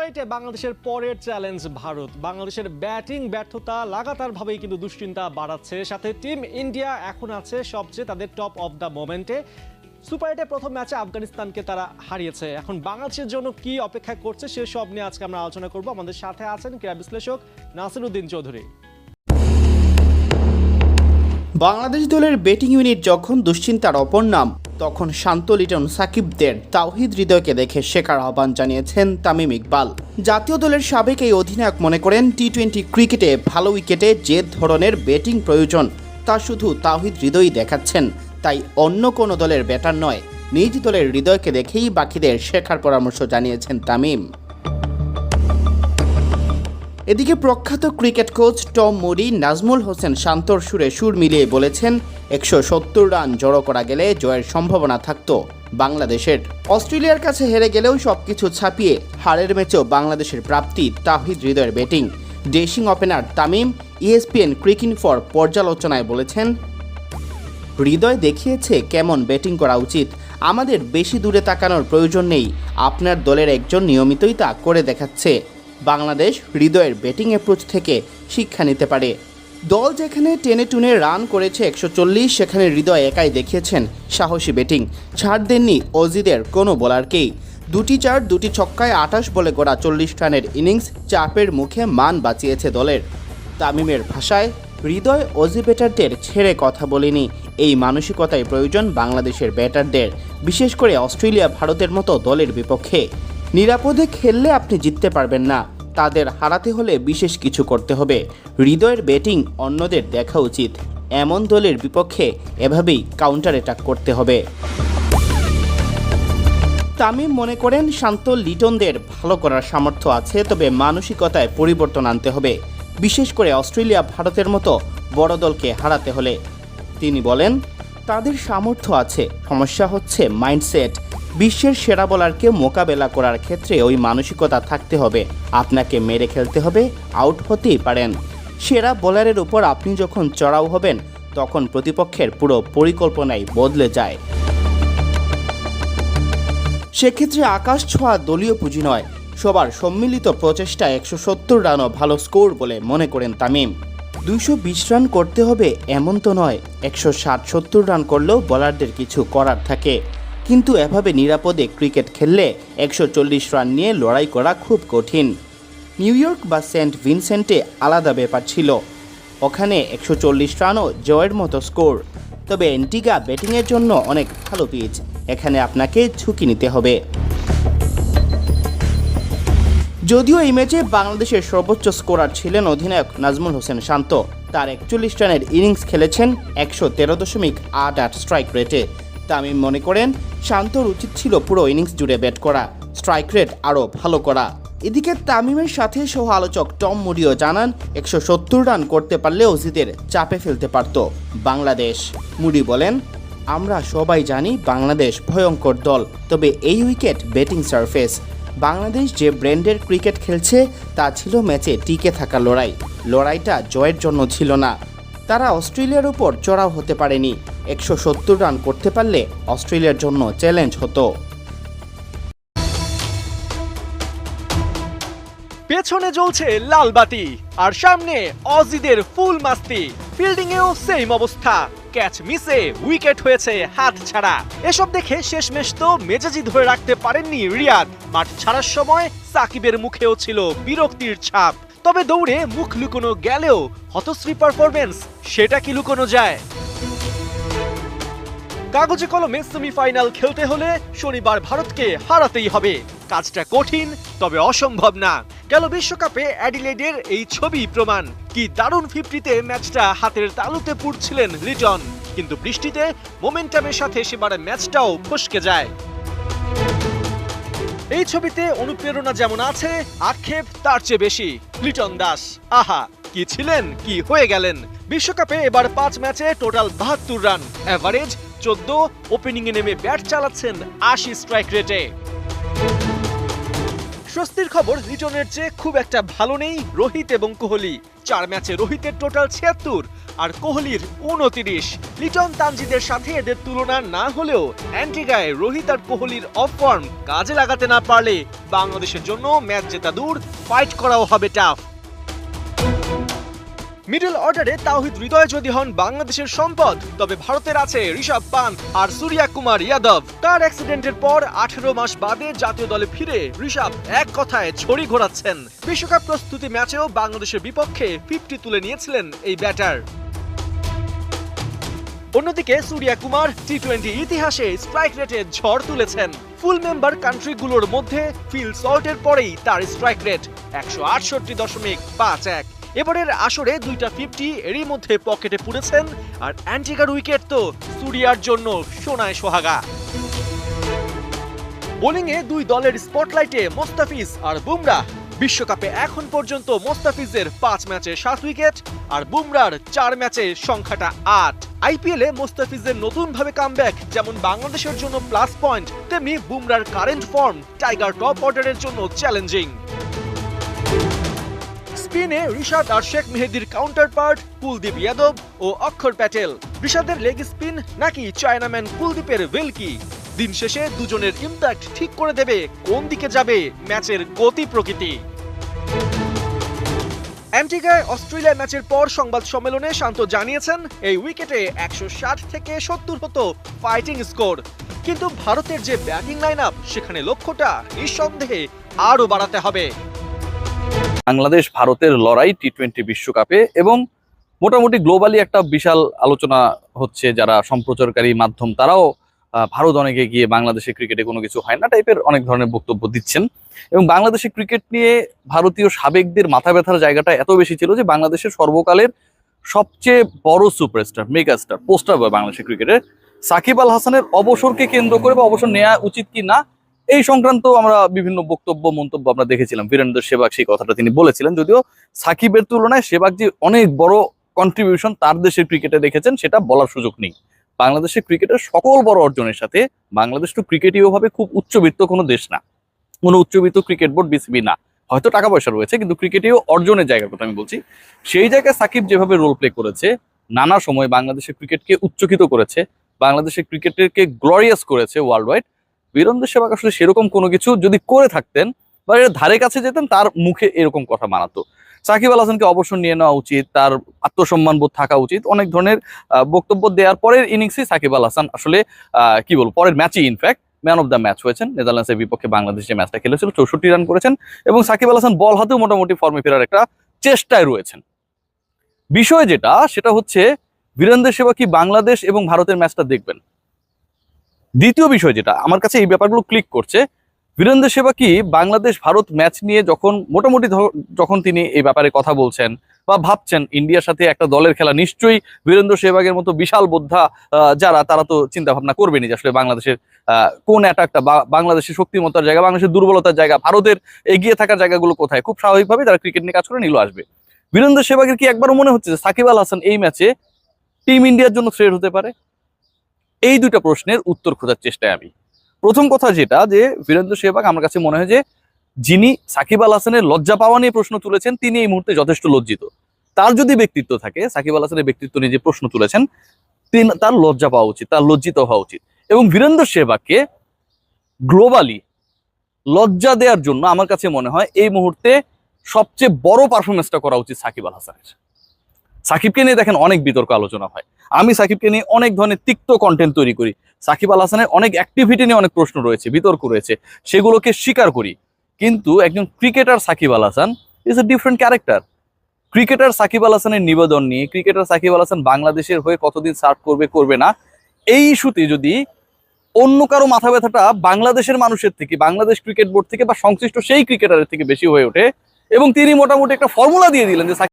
Super 8-এ বাংলাদেশের পরের challenge Bharat. বাংলাদেশের ব্যাটিং ব্যর্থতা লাগাতারভাবেই কিন্তু দুশ্চিন্তা বাড়াচ্ছে। সাথে টিম ইন্ডিয়া এখন আছে সবচেয়ে তাদের টপ অফ দ্য মোমেন্টে। সুপার 8-এ প্রথম ম্যাচে আফগানিস্তানকে তারা হারিয়েছে। এখন বাংলাদেশের জন্য কি অপেক্ষা করছে সে সব নিয়ে আজকে আমরা আলোচনা করব। আমাদের সাথে আছেন ক্রীড়া বিশ্লেষক নাসিরউদ্দিন চৌধুরী। বাংলাদেশ দলের ব্যাটিং ইউনিট যখন দুশ্চিন্তার অপর নাম, তখন শান্ত লিটন সাকিবদের তাওহিদ হৃদয়কে দেখে শেখার আহ্বান জানিয়েছেন তামিম ইকবাল। জাতীয় দলের সাবেক এই অধিনায়ক মনে করেন টি-20 ক্রিকেটে ভালো উইকেটে যে ধরনের ব্যাটিং প্রয়োজন তা শুধু তাওহিদ হৃদয়ই দেখাচ্ছেন। তাই অন্য কোনো দলের ব্যাটার নয়, নিজ দলের হৃদয়কে দেখেই বাকিদের শেখার পরামর্শ জানিয়েছেন তামিম। এদিকে প্রখ্যাত cricket coach Tom moody Nazmul Hossain শান্তর সুরে সুর মিলিয়ে বলেছেন 170 রান জড়ো করা গেলে জয়ের সম্ভাবনা থাকত বাংলাদেশের। অস্ট্রেলিয়ার কাছে হেরে গেলেও সবকিছু ছাপিয়ে হারের ম্যাচেও বাংলাদেশের প্রাপ্তি তাওহিদ হৃদয়ের ব্যাটিং। Dashing opener Tamim ESPN cricket for পর্যালোচনায় বলেছেন, হৃদয় দেখিয়েছে কেমন ব্যাটিং করা উচিত। আমাদের বেশি দূরে তাকানোর প্রয়োজন নেই, আপনার দলের একজন নিয়মিতই তা করে দেখাচ্ছে। বাংলাদেশ হৃদয়ের ব্যাটিং অ্যাপ্রোচ থেকে শিক্ষা নিতে পারে। দল যেখানে টেনে টুনে রান করেছে 140, সেখানে হৃদয় একাই দেখিয়েছেন সাহসী ব্যাটিং। ছাড় দেননি অজিদের কোনো বোলারকেই। 2টি চার 2টি ছক্কায় 28 বলে গড়া 40 রানের ইনিংস চাপের মুখে মান বাঁচিয়েছে দলের। তামিমের ভাষায়, হৃদয় অজি ব্যাটারদের ছেড়ে কথা বলেনি। এই মানসিকতাই প্রয়োজন বাংলাদেশের ব্যাটারদের, বিশেষ করে অস্ট্রেলিয়া ভারতের মতো দলের বিপক্ষে। নিরাপদে খেললে আপনি জিততে পারবেন না, তাদের হারাতে হলে বিশেষ কিছু করতে হবে। হৃদয়ের ব্যাটিং অন্যদের দেখা উচিত, এমন দলের বিপক্ষে এভাবেই কাউন্টার অ্যাটাক করতে হবে। তামিম মনে করেন শান্ত লিটনদের ভালো করার সামর্থ্য আছে, তবে মানসিকতায় পরিবর্তন আনতে হবে, বিশেষ করে অস্ট্রেলিয়া ভারতের মতো বড় দলকে হারাতে হলে। তিনি বলেন, তাদের সামর্থ্য আছে, সমস্যা হচ্ছে মাইন্ডসেট। বিশ্বের সেরা বোলারকে মোকাবেলা করার ক্ষেত্রে ওই মানসিকতা থাকতে হবে, আপনাকে মেরে খেলতে হবে, আউট হতেই পারেন। সেরা বোলারের উপর আপনি যখন চড়াও হবেন তখন প্রতিপক্ষের পুরো পরিকল্পনাই বদলে যায়। সেক্ষেত্রে আকাশ ছোঁয়া দলীয় পুঁজি নয়, সবার সম্মিলিত প্রচেষ্টা 170 রানও ভালো স্কোর বলে মনে করেন তামিম। 220 রান করতে হবে এমন তো নয়, 160-70 রান করলেও বোলারদের কিছু করার থাকে। কিন্তু এভাবে নিরাপদে ক্রিকেট খেললে 140 রান নিয়ে লড়াই করা খুব কঠিন। নিউ ইয়র্ক বা সেন্ট ভিনসেন্টে আলাদা ব্যাপার ছিল, ওখানে 140 রানও জয়ের মতো স্কোর। তবে অ্যান্টিগা ব্যাটিংয়ের জন্য অনেক ভালো পিচ, এখানে আপনাকে ঝুঁকি নিতে হবে। যদিও এই ম্যাচে বাংলাদেশের সর্বোচ্চ স্কোরার ছিলেন অধিনায়ক নাজমুল হোসেন শান্ত। তার 41 রানের ইনিংস খেলেছেন 113.88 স্ট্রাইক রেটে। তামিম মনে করেন শান্তর উচিত ছিল পুরো ইনিংস জুড়ে ব্যাট করা, স্ট্রাইক রেট আরও ভালো করা। এদিকে তামিমের সাথে সহ আলোচক টম মুডিও জানান 170 রান করতে পারলে অজিদের চাপে ফেলতে পারত বাংলাদেশ। মুডি বলেন, আমরা সবাই জানি বাংলাদেশ ভয়ঙ্কর দল, তবে এই উইকেট ব্যাটিং সারফেস। বাংলাদেশ যে ব্র্যান্ডের ক্রিকেট খেলছে তা ছিল ম্যাচে টিকে থাকা লড়াই, লড়াইটা জয়ের জন্য ছিল না। তারা অস্ট্রেলিয়ার উপর চড়াও হতে পারেনি, 170 রান করতে পারলে অস্ট্রেলিয়ার জন্য চ্যালেঞ্জ হতো। পেছনে জ্বলছে লাল বাতি আর সামনে অজিদের ফুল মাস্তি। ফিল্ডিং এও সেম অবস্থা, ক্যাচ মিসে উইকেট হয়েছে হাত ছাড়া। এসব দেখে শেষমেশ তো মেজাজি ধরে রাখতে পারেননি রিয়াদ। মাঠ ছাড়ার সময় সাকিবের মুখেও ছিল বিরক্তির ছাপ। তবে দৌড়ে মুখ লুকোনো গেলেও হতশ্রী পারফরমেন্স, সেটা কি লুকোনো যায়? কাগজে কলমে সেমিফাইনাল খেলতে হলে শনিবার ভারতকে হারাতেই হবে। কাজটা কঠিন, তবে অসম্ভব না। গেল বিশ্বকাপে অ্যাডিলেডের এই ছবি প্রমাণ। কি দারুণ 50-তে ম্যাচটা হাতের তালুতে পুড়ছিলেন লিটন, কিন্তু বৃষ্টিতে মোমেন্টামের সাথে সেবার ম্যাচটাও ফসকে যায়। এই ছবিতে অনুপ্রেরণা যেমন আছে, আক্ষেপ তার চেয়ে বেশি। লিটন দাস, আহা কি ছিলেন, কি হয়ে গেলেন। বিশ্বকাপে এবার 5 ম্যাচে টোটাল 72 রান, এভারেজ 14, ওপেনিংয়ে নেমে ব্যাট চালাচ্ছেন 80 স্ট্রাইক রেটে। স্বস্তির খবর, লিটনের চেয়ে খুব একটা ভালো নেই রোহিত এবং কোহলি। 4 ম্যাচে রোহিতের টোটাল 76 আর কোহলির 29। লিটন তানজিদের সাথে এদের তুলনা না হলেও অ্যান্টিগায় রোহিত আর কোহলির অফ ফর্ম কাজে লাগাতে না পারলে বাংলাদেশের জন্য ম্যাচ জেতা দূর, ফাইট করাও হবে টাফ। মিডল অর্ডারে তাওহিদ হৃদয় যদি হন বাংলাদেশের সম্পদ, তবে ভারতের আছে ঋষভ পান্থ আর সূর্যা কুমার যাদব। কার অ্যাক্সিডেন্টের পর 18 মাস বাদে জাতীয় দলে ফিরে ঋষভ এক কথায় ছড়ি ঘোরাচ্ছেন। বিশ্বকাপ প্রস্তুতি ম্যাচেও বাংলাদেশের বিপক্ষে 50 তুলে নিয়েছিলেন এই ব্যাটার। অন্যদিকে সূর্যা কুমার টি-20 ইতিহাসে স্ট্রাইক রেটে ঝড় তুলেছেন। ফুল মেম্বার কান্ট্রিগুলোর মধ্যে ফিল সল্টের পরেই তার স্ট্রাইক রেট 168.51। এবারের আসরে 2টা 50 এরই মধ্যে পকেটে পুড়েছেন, আর অ্যান্টিগার উইকেট তো সূর্যার জন্য সোনায় সোহাগা। বোলিংয়ে দুই দলের স্পটলাইটে মোস্তাফিজ আর বুমরাহ। বিশ্বকাপে এখন পর্যন্ত মোস্তাফিজের 5 ম্যাচে 7 উইকেট আর বুমরাহর 4 ম্যাচে সংখ্যাটা 8। আইপিএলে মোস্তাফিজের নতুনভাবে কামব্যাক যেমন বাংলাদেশের জন্য প্লাস পয়েন্ট, তেমনি বুমরাহর কারেন্ট ফর্ম টাইগার টপ অর্ডারের জন্য চ্যালেঞ্জিং। স্পিনে রিশাদ আর শেখ মেহেদীর কাউন্টার পার্ট কুলদীপ যাদব ও অক্ষর প্যাটেল। রিশাদের লেগ স্পিন নাকি চায়নাম্যান কুলদীপের ভেলকি, দিন শেষে দুজনের ইম্প্যাক্ট ঠিক করে দেবে কোন দিকে যাবে ম্যাচের গতি প্রকৃতি। অ্যান্টিগায় অস্ট্রেলিয়া ম্যাচের পর সংবাদ সম্মেলনে শান্ত জানিয়েছেন এই উইকেটে 160 থেকে 70 হতো ফাইটিং স্কোর, কিন্তু ভারতের যে ব্যাটিং লাইন আপ সেখানে লক্ষ্যটা নিঃসন্দেহে আরও বাড়াতে হবে। বাংলাদেশ ভারতের লড়াই টি-20 বিশ্বকাপে, এবং মোটামুটি গ্লোবালি একটা বিশাল আলোচনা হচ্ছে। যারা সম্প্রচারকারী মাধ্যম তারাও ভারত অনেকে গিয়ে বাংলাদেশের ক্রিকেটে কোনো কিছু হয় না টাইপের অনেক ধরনের বক্তব্য দিচ্ছেন। এবং বাংলাদেশের ক্রিকেট নিয়ে ভারতীয় সাবেকদের মাথা ব্যথার জায়গাটা এত বেশি ছিল যে বাংলাদেশের সর্বকালের সবচেয়ে বড় সুপারস্টার, মেগাস্টার, পোস্টার বয় বাংলাদেশের ক্রিকেটের সাকিব আল হাসানের অবসরকে কেন্দ্র করে বা অবসর নেওয়া উচিত কি না এই সংক্রান্ত আমরা বিভিন্ন বক্তব্য মন্তব্য আমরা দেখেছিলাম। বীরেন্দ্র সেহবাগ সেই কথাটা তিনি বলেছিলেন, যদিও সাকিবের তুলনায় সেহবাগ যে অনেক বড় কন্ট্রিবিউশন তার দেশের ক্রিকেটে রেখেছেন সেটা বলার সুযোগ নেই। বাংলাদেশের ক্রিকেটের সকল বড় অর্জনের সাথে বাংলাদেশ তো ক্রিকেটীয় ভাবে খুব উচ্চবিত্ত কোনো দেশ না, কোনো উচ্চবিত্ত ক্রিকেট বোর্ড বিসিবি না, হয়তো টাকা পয়সা রয়েছে কিন্তু ক্রিকেটীয় অর্জনের জায়গার কথা আমি বলছি। সেই জায়গায় সাকিব যেভাবে রোল প্লে করেছে, নানা সময় বাংলাদেশের ক্রিকেটকে উচ্চকিত করেছে, বাংলাদেশের ক্রিকেটকে গ্লোরিয়াস করেছে ওয়ার্ল্ড ওয়াইড। বীরেন্দ্র সেহবাগ আসলে সেরকম কোনো কিছু যদি করে থাকতেন বা এর ধারে কাছে যেতেন তার মুখে এরকম কথা মানাতো। সাকিব আল হাসানকে অবসর নিয়ে নেওয়া উচিত, তার আত্মসম্মান বোধ থাকা উচিত, অনেক ধরনের বক্তব্য দেওয়ার পরের ইনিংসে সাকিব আল হাসান আসলে কি বলবো, পরের ম্যাচই in fact man of the match হয়েছেন। নেদারল্যান্ডসের বিপক্ষে বাংলাদেশ যে ম্যাচটা খেলেছিল 64 রান করেছেন, এবং সাকিব আল হাসান বল হাতেও মোটামুটি ফর্মে ফেরার একটা চেষ্টায় রয়েছেন। বিষয় যেটা সেটা হচ্ছে বীরেন্দ্র সেহবাগ কি বাংলাদেশ এবং ভারতের ম্যাচটা দেখবেন। দ্বিতীয় বিষয় যেটা আমার কাছে এই ব্যাপারগুলো ক্লিক করছে, বীরেন্দ্র সেহবাগ কি বাংলাদেশ ভারত ম্যাচ নিয়ে যখন যখন তিনি এই ব্যাপারে কথা বলছেন বা ভাবছেন ইন্ডিয়ার সাথে একটা দলের খেলা, নিশ্চয়ই বীরেন্দ্র সেহবাগের মতো বিশাল বোদ্ধা যারা তারা তো চিন্তা ভাবনা করবেনই যে আসলে বাংলাদেশের কোন অ্যাটাকটা, বাংলাদেশের শক্তিমত্তার জায়গা, বাংলাদেশের দুর্বলতার জায়গা, ভারতের এগিয়ে থাকার জায়গাগুলো কোথায়, খুব স্বাভাবিকভাবে যারা ক্রিকেট নিয়ে কাজ করেন এগুলো আসবে। বীরেন্দ্র সেহবাগের কি একবারও মনে হচ্ছে যে সাকিব আল হাসান এই ম্যাচে টিম ইন্ডিয়ার জন্য থ্রেট হতে পারে? এই দুইটা প্রশ্নের উত্তর খোঁজার চেষ্টায় আমি। প্রথম কথা যেটা, যে বীরেন্দ্র সেহবাগ আমার কাছে মনে হয় যে যিনি সাকিব আল হাসানের লজ্জা পাওয়া নিয়ে প্রশ্ন তুলেছেন তিনি এই মুহূর্তে যথেষ্ট লজ্জিত। তার যদি ব্যক্তিত্ব থাকে, সাকিব আল হাসানের ব্যক্তিত্ব নিয়ে যে প্রশ্ন তুলেছেন তার লজ্জা পাওয়া উচিত, তার লজ্জিত হওয়া উচিত। এবং বীরেন্দ্র সেহবাগকে গ্লোবালি লজ্জা দেওয়ার জন্য আমার কাছে মনে হয় এই মুহূর্তে সবচেয়ে বড় পারফরমেন্সটা করা উচিত সাকিব আল হাসানের। সাকিবকে নিয়ে দেখেন অনেক বিতর্ক আলোচনা হয়, আমি সাকিবকে নিয়ে অনেক ধরনের তিক্ত কন্টেন্ট তৈরি করি, সাকিব আল হাসানের অনেক অ্যাক্টিভিটি নিয়ে অনেক প্রশ্ন রয়েছে, বিতর্ক রয়েছে, সেগুলোকে স্বীকার করি। কিন্তু একজন cricketer Shakib Al Hasan is a different character. Cricketer Shakib Al হাসানের নিবেদন নিয়ে, ক্রিকেটার সাকিব আল হাসান বাংলাদেশের হয়ে কতদিন সার্ভ করবে করবে না এই ইস্যুতে যদি অন্য কারো মাথা ব্যথাটা বাংলাদেশের মানুষের থেকে, বাংলাদেশ ক্রিকেট বোর্ড থেকে বা সংশ্লিষ্ট সেই ক্রিকেটারের থেকে বেশি হয়ে ওঠে, এবং তিনি মোটামুটি একটা ফর্মুলা দিয়ে দিলেন যে